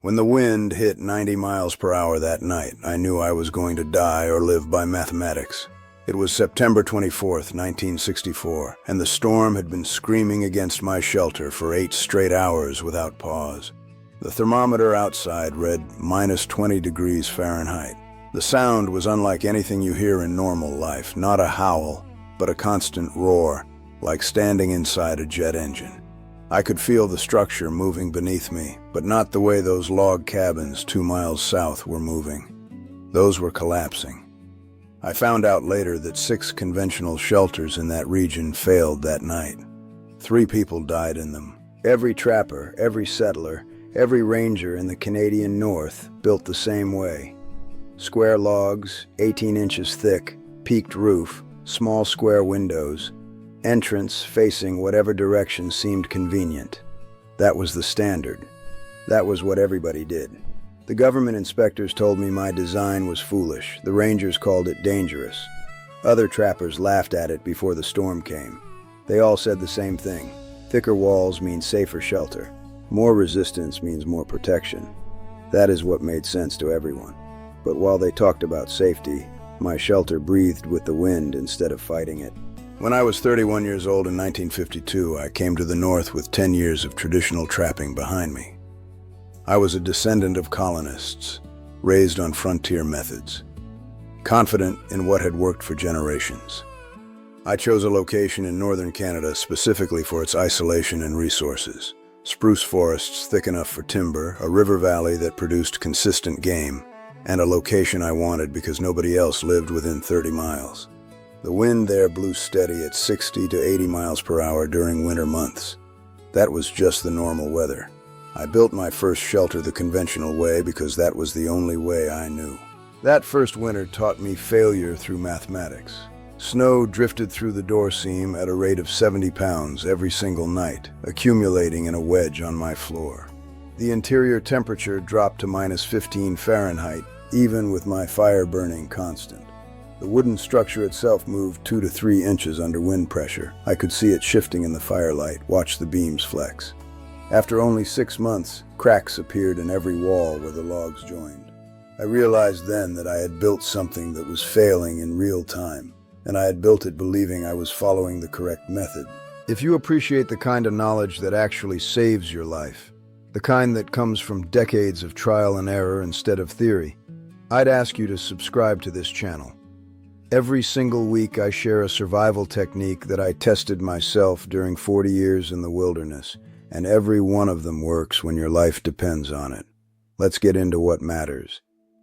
When the wind hit 90 miles per hour that night, I knew I was going to die or live by mathematics. It was September 24th, 1964, and the storm had been screaming against my shelter for 8 straight hours without pause. The thermometer outside read minus 20 degrees Fahrenheit. The sound was unlike anything you hear in normal life, not a howl, but a constant roar, like standing inside a jet engine. I could feel the structure moving beneath me, but not the way those log cabins 2 miles south were moving. Those were collapsing. I found out later that 6 conventional shelters in that region failed that night. 3 people died in them. Every trapper, every settler, every ranger in the Canadian North built the same way. Square logs, 18 inches thick, peaked roof, small square windows, entrance facing whatever direction seemed convenient. That was the standard. That was what everybody did. The government inspectors told me my design was foolish. The rangers called it dangerous. Other trappers laughed at it before the storm came. They all said the same thing. Thicker walls mean safer shelter. More resistance means more protection. That is what made sense to everyone. But while they talked about safety, my shelter breathed with the wind instead of fighting it. When I was 31 years old in 1952, I came to the North with 10 years of traditional trapping behind me. I was a descendant of colonists, raised on frontier methods, confident in what had worked for generations. I chose a location in northern Canada specifically for its isolation and resources. Spruce forests thick enough for timber, a river valley that produced consistent game, and a location I wanted because nobody else lived within 30 miles. The wind there blew steady at 60 to 80 miles per hour during winter months. That was just the normal weather. I built my first shelter the conventional way because that was the only way I knew. That first winter taught me failure through mathematics. Snow drifted through the door seam at a rate of 70 pounds every single night, accumulating in a wedge on my floor. The interior temperature dropped to minus 15 Fahrenheit, even with my fire burning constant. The wooden structure itself moved 2 to 3 inches under wind pressure. I could see it shifting in the firelight, watch the beams flex. After only 6 months, cracks appeared in every wall where the logs joined. I realized then that I had built something that was failing in real time, and I had built it believing I was following the correct method. If you appreciate the kind of knowledge that actually saves your life, the kind that comes from decades of trial and error instead of theory, I'd ask you to subscribe to this channel. Every single week I share a survival technique that I tested myself during 40 years in the wilderness, and every one of them works when your life depends on it. Let's get into what matters.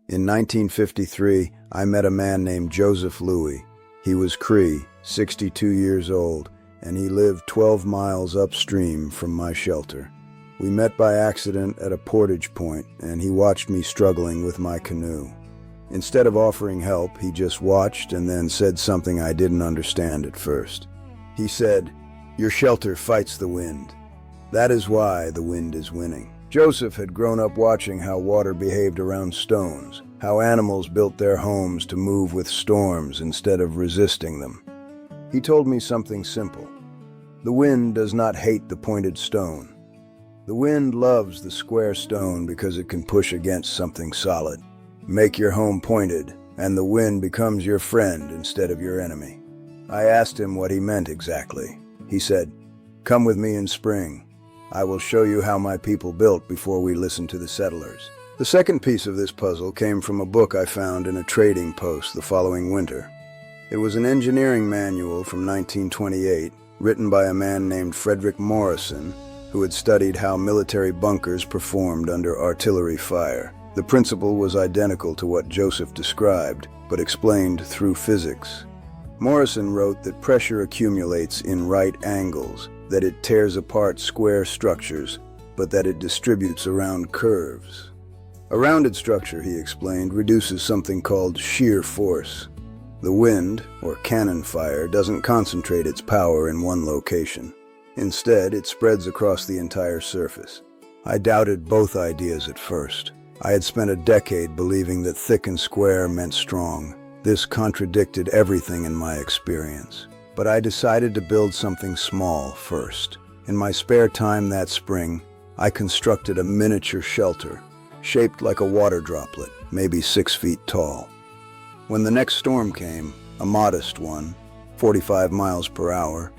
In 1953, I met a man named Joseph Louis. He was Cree, 62 years old, and he lived 12 miles upstream from my shelter. We met by accident at a portage point, and he watched me struggling with my canoe. Instead of offering help, he just watched and then said something I didn't understand at first. He said, "Your shelter fights the wind. That is why the wind is winning." Joseph had grown up watching how water behaved around stones, how animals built their homes to move with storms instead of resisting them. He told me something simple. The wind does not hate the pointed stone. The wind loves the square stone because it can push against something solid. Make your home pointed, and the wind becomes your friend instead of your enemy. I asked him what he meant exactly. He said, "Come with me in spring. I will show you how my people built before we listened to the settlers." The second piece of this puzzle came from a book I found in a trading post the following winter. It was an engineering manual from 1928, written by a man named Frederick Morrison, who had studied how military bunkers performed under artillery fire. The principle was identical to what Joseph described, but explained through physics. Morrison wrote that pressure accumulates in right angles, that it tears apart square structures, but that it distributes around curves. A rounded structure, he explained, reduces something called shear force. The wind, or cannon fire, doesn't concentrate its power in one location. Instead, it spreads across the entire surface. I doubted both ideas at first. I had spent a decade believing that thick and square meant strong. This contradicted everything in my experience. But I decided to build something small first. In my spare time that spring, I constructed a miniature shelter. shaped like a water droplet, maybe 6 feet tall. When the next storm came, a modest one, 45 miles per hour,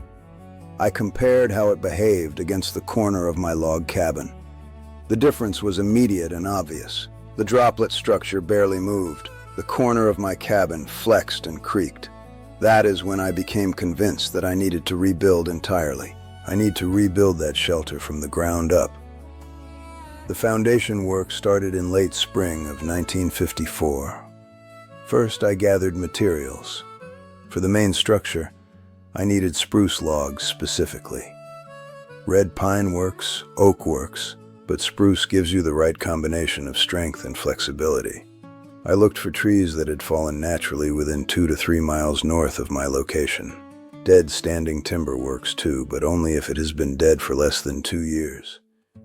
I compared how it behaved against the corner of my log cabin. The difference was immediate and obvious. The droplet structure barely moved. The corner of my cabin flexed and creaked. That is when I became convinced that I needed to rebuild entirely. I need to rebuild that shelter from the ground up. The foundation work started in late spring of 1954. First, I gathered materials. For the main structure, I needed spruce logs specifically. Red pine works, oak works, but spruce gives you the right combination of strength and flexibility. I looked for trees that had fallen naturally within 2 to 3 miles north of my location. Dead standing timber works too, but only if it has been dead for less than 2 years.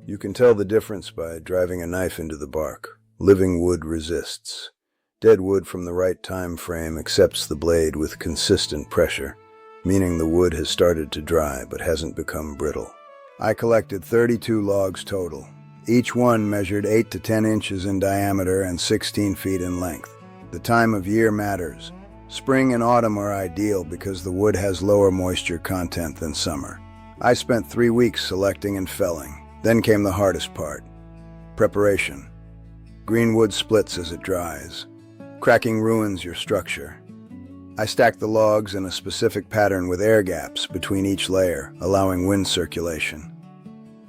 You can tell the difference by driving a knife into the bark. Living wood resists. Dead wood from the right time frame accepts the blade with consistent pressure, meaning the wood has started to dry but hasn't become brittle. I collected 32 logs total. Each one measured 8 to 10 inches in diameter and 16 feet in length. The time of year matters. Spring and autumn are ideal because the wood has lower moisture content than summer. I spent 3 weeks selecting and felling. Then came the hardest part. Preparation. Green wood splits as it dries. Cracking ruins your structure. I stacked the logs in a specific pattern with air gaps between each layer, allowing wind circulation.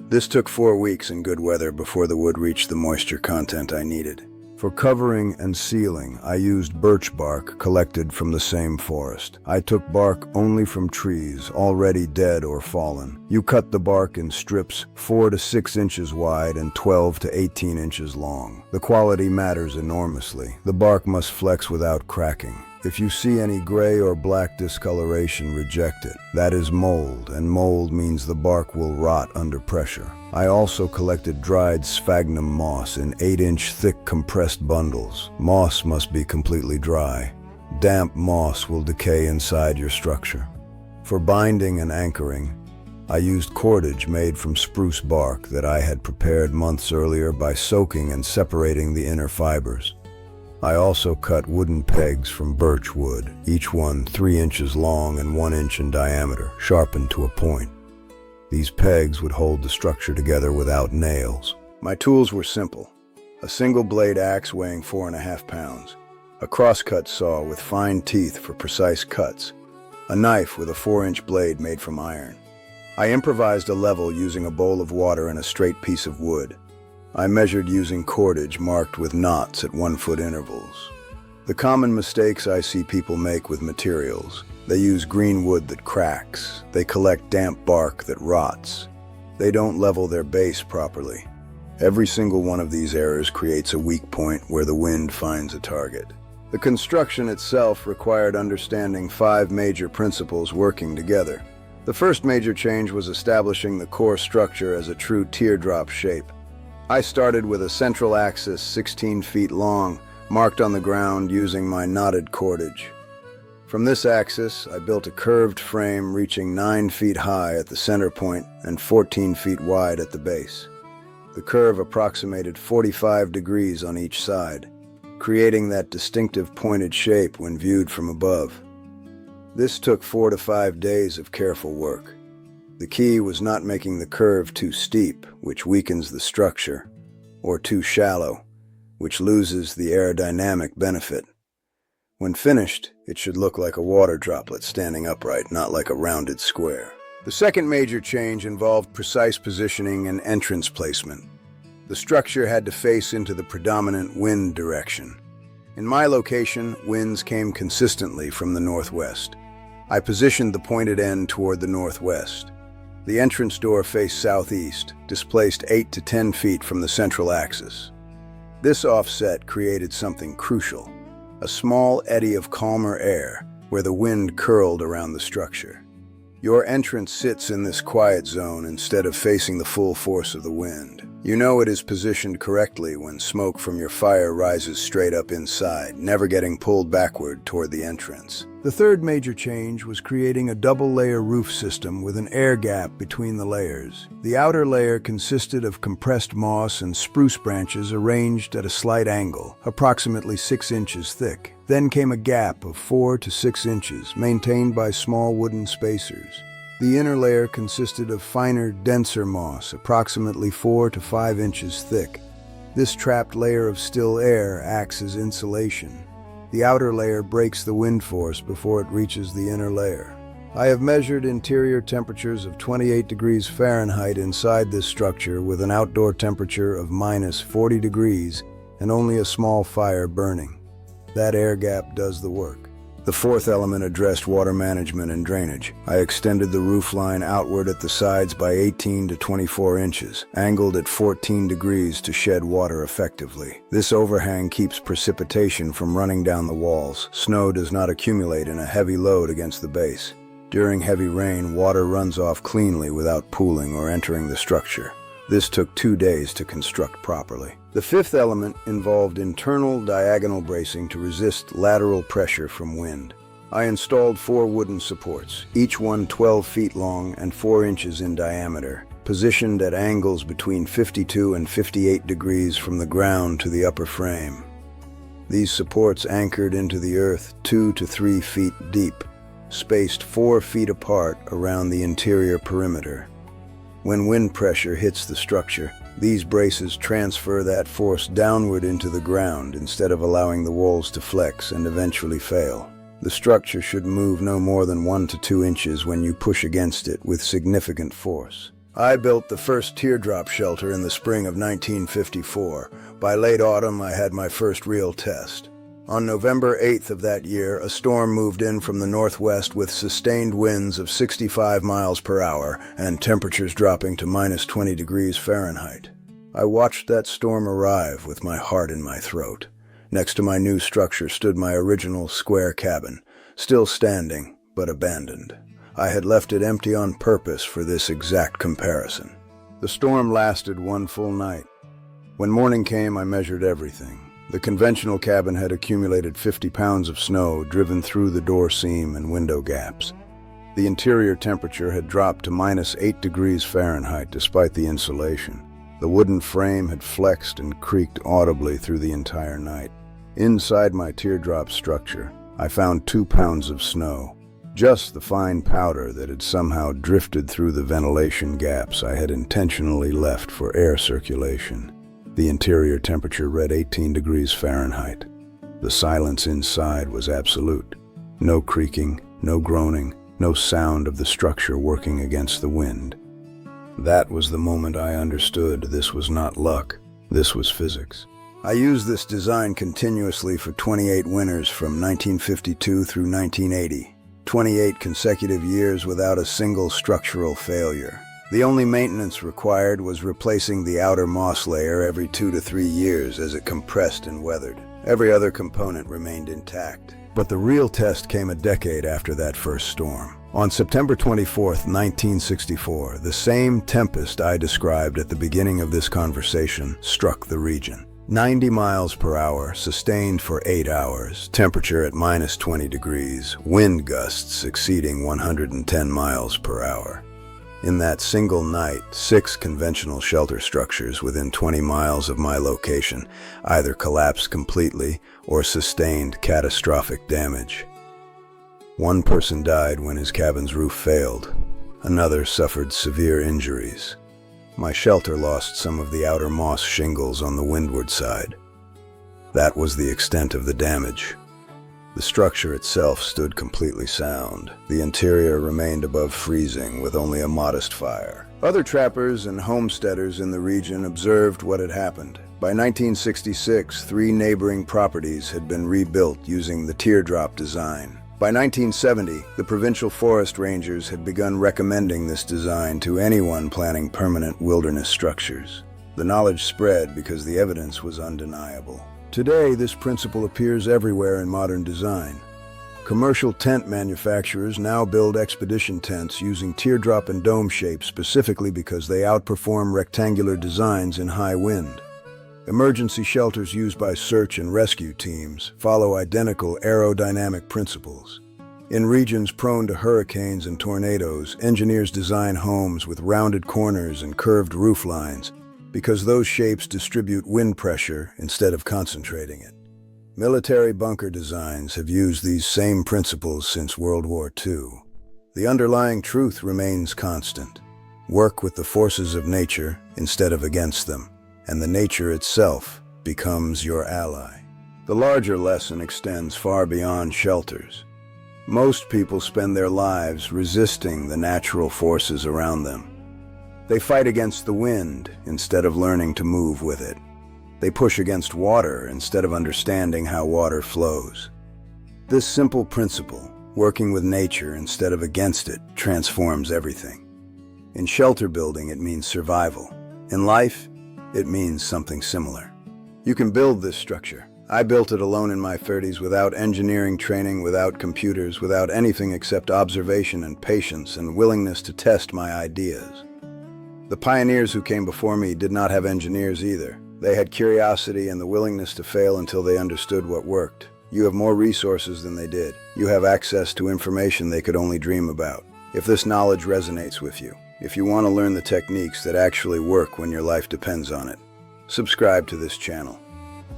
This took 4 weeks in good weather before the wood reached the moisture content I needed. For covering and sealing, I used birch bark collected from the same forest. I took bark only from trees already dead or fallen. You cut the bark in strips 4 to 6 inches wide and 12 to 18 inches long. The quality matters enormously. The bark must flex without cracking. If you see any gray or black discoloration, reject it. That is mold, and mold means the bark will rot under pressure. I also collected dried sphagnum moss in 8-inch thick compressed bundles. Moss must be completely dry. Damp moss will decay inside your structure. For binding and anchoring, I used cordage made from spruce bark that I had prepared months earlier by soaking and separating the inner fibers. I also cut wooden pegs from birch wood, each one 3 inches long and 1 inch in diameter, sharpened to a point. These pegs would hold the structure together without nails. My tools were simple. A single blade axe weighing 4.5 pounds, a crosscut saw with fine teeth for precise cuts, a knife with a 4-inch blade made from iron. I improvised a level using a bowl of water and a straight piece of wood. I measured using cordage marked with knots at 1-foot intervals. The common mistakes I see people make with materials: they use green wood that cracks, they collect damp bark that rots, they don't level their base properly. Every single one of these errors creates a weak point where the wind finds a target. The construction itself required understanding 5 major principles working together. The first major change was establishing the core structure as a true teardrop shape. I started with a central axis 16 feet long, marked on the ground using my knotted cordage. From this axis, I built a curved frame reaching 9 feet high at the center point and 14 feet wide at the base. The curve approximated 45 degrees on each side, creating that distinctive pointed shape when viewed from above. This took 4 to 5 days of careful work. The key was not making the curve too steep, which weakens the structure, or too shallow, which loses the aerodynamic benefit. When finished, it should look like a water droplet standing upright, not like a rounded square. The second major change involved precise positioning and entrance placement. The structure had to face into the predominant wind direction. In my location, winds came consistently from the northwest. I positioned the pointed end toward the northwest. The entrance door faced southeast, displaced 8 to 10 feet from the central axis. This offset created something crucial, a small eddy of calmer air where the wind curled around the structure. Your entrance sits in this quiet zone instead of facing the full force of the wind. You know it is positioned correctly when smoke from your fire rises straight up inside, never getting pulled backward toward the entrance. The third major change was creating a double-layer roof system with an air gap between the layers. The outer layer consisted of compressed moss and spruce branches arranged at a slight angle, approximately 6 inches thick. Then came a gap of 4 to 6 inches, maintained by small wooden spacers. The inner layer consisted of finer, denser moss, approximately 4 to 5 inches thick. This trapped layer of still air acts as insulation. The outer layer breaks the wind force before it reaches the inner layer. I have measured interior temperatures of 28 degrees Fahrenheit inside this structure with an outdoor temperature of minus 40 degrees and only a small fire burning. That air gap does the work. The fourth element addressed water management and drainage. I extended the roof line outward at the sides by 18 to 24 inches, angled at 14 degrees to shed water effectively. This overhang keeps precipitation from running down the walls. Snow does not accumulate in a heavy load against the base. During heavy rain, water runs off cleanly without pooling or entering the structure. This took 2 days to construct properly. The fifth element involved internal diagonal bracing to resist lateral pressure from wind. I installed 4 wooden supports, each one 12 feet long and 4 inches in diameter, positioned at angles between 52 and 58 degrees from the ground to the upper frame. These supports anchored into the earth 2 to 3 feet deep, spaced 4 feet apart around the interior perimeter. When wind pressure hits the structure, these braces transfer that force downward into the ground instead of allowing the walls to flex and eventually fail. The structure should move no more than 1 to 2 inches when you push against it with significant force. I built the first teardrop shelter in the spring of 1954. By late autumn, I had my first real test. On November 8th of that year, a storm moved in from the northwest with sustained winds of 65 miles per hour and temperatures dropping to minus 20 degrees Fahrenheit. I watched that storm arrive with my heart in my throat. Next to my new structure stood my original square cabin, still standing, but abandoned. I had left it empty on purpose for this exact comparison. The storm lasted 1 full night. When morning came, I measured everything. The conventional cabin had accumulated 50 pounds of snow driven through the door seam and window gaps. The interior temperature had dropped to minus 8 degrees Fahrenheit despite the insulation. The wooden frame had flexed and creaked audibly through the entire night. Inside my teardrop structure, I found 2 pounds of snow, just the fine powder that had somehow drifted through the ventilation gaps I had intentionally left for air circulation. The interior temperature read 18 degrees Fahrenheit. The silence inside was absolute. No creaking, no groaning, no sound of the structure working against the wind. That was the moment I understood this was not luck, this was physics. I used this design continuously for 28 winters from 1952 through 1980, 28 consecutive years without a single structural failure. The only maintenance required was replacing the outer moss layer every 2 to 3 years as it compressed and weathered. Every other component remained intact. But the real test came a decade after that first storm. On September 24, 1964, the same tempest I described at the beginning of this conversation struck the region. 90 miles per hour, sustained for 8 hours, temperature at minus 20 degrees, wind gusts exceeding 110 miles per hour. In that single night, 6 conventional shelter structures within 20 miles of my location either collapsed completely or sustained catastrophic damage. One person died when his cabin's roof failed. Another suffered severe injuries. My shelter lost some of the outer moss shingles on the windward side. That was the extent of the damage. The structure itself stood completely sound. The interior remained above freezing with only a modest fire. Other trappers and homesteaders in the region observed what had happened. By 1966, 3 neighboring properties had been rebuilt using the teardrop design. By 1970, the provincial forest rangers had begun recommending this design to anyone planning permanent wilderness structures. The knowledge spread because the evidence was undeniable. Today, this principle appears everywhere in modern design. Commercial tent manufacturers now build expedition tents using teardrop and dome shapes specifically because they outperform rectangular designs in high wind. Emergency shelters used by search and rescue teams follow identical aerodynamic principles. In regions prone to hurricanes and tornadoes, engineers design homes with rounded corners and curved roof lines because those shapes distribute wind pressure instead of concentrating it. Military bunker designs have used these same principles since World War II. The underlying truth remains constant. Work with the forces of nature instead of against them, and the nature itself becomes your ally. The larger lesson extends far beyond shelters. Most people spend their lives resisting the natural forces around them. They fight against the wind instead of learning to move with it. They push against water instead of understanding how water flows. This simple principle, working with nature instead of against it, transforms everything. In shelter building, it means survival. In life, it means something similar. You can build this structure. I built it alone in my 30s without engineering training, without computers, without anything except observation and patience and willingness to test my ideas. The pioneers who came before me did not have engineers either. They had curiosity and the willingness to fail until they understood what worked. You have more resources than they did. You have access to information they could only dream about. If this knowledge resonates with you, if you want to learn the techniques that actually work when your life depends on it, subscribe to this channel.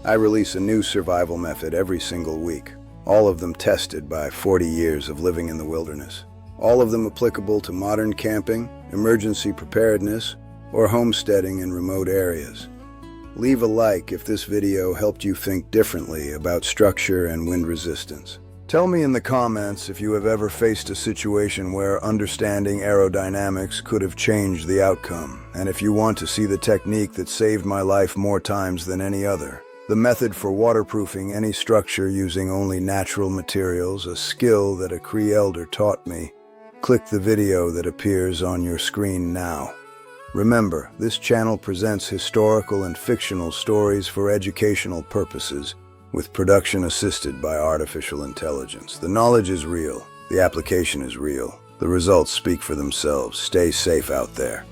I release a new survival method every single week, all of them tested by 40 years of living in the wilderness. All of them applicable to modern camping, emergency preparedness, or homesteading in remote areas. Leave a like if this video helped you think differently about structure and wind resistance. Tell me in the comments if you have ever faced a situation where understanding aerodynamics could have changed the outcome, and if you want to see the technique that saved my life more times than any other. The method for waterproofing any structure using only natural materials, a skill that a Cree elder taught me. Click the video that appears on your screen now. Remember, this channel presents historical and fictional stories for educational purposes, with production assisted by artificial intelligence. The knowledge is real, the application is real, the results speak for themselves. Stay safe out there.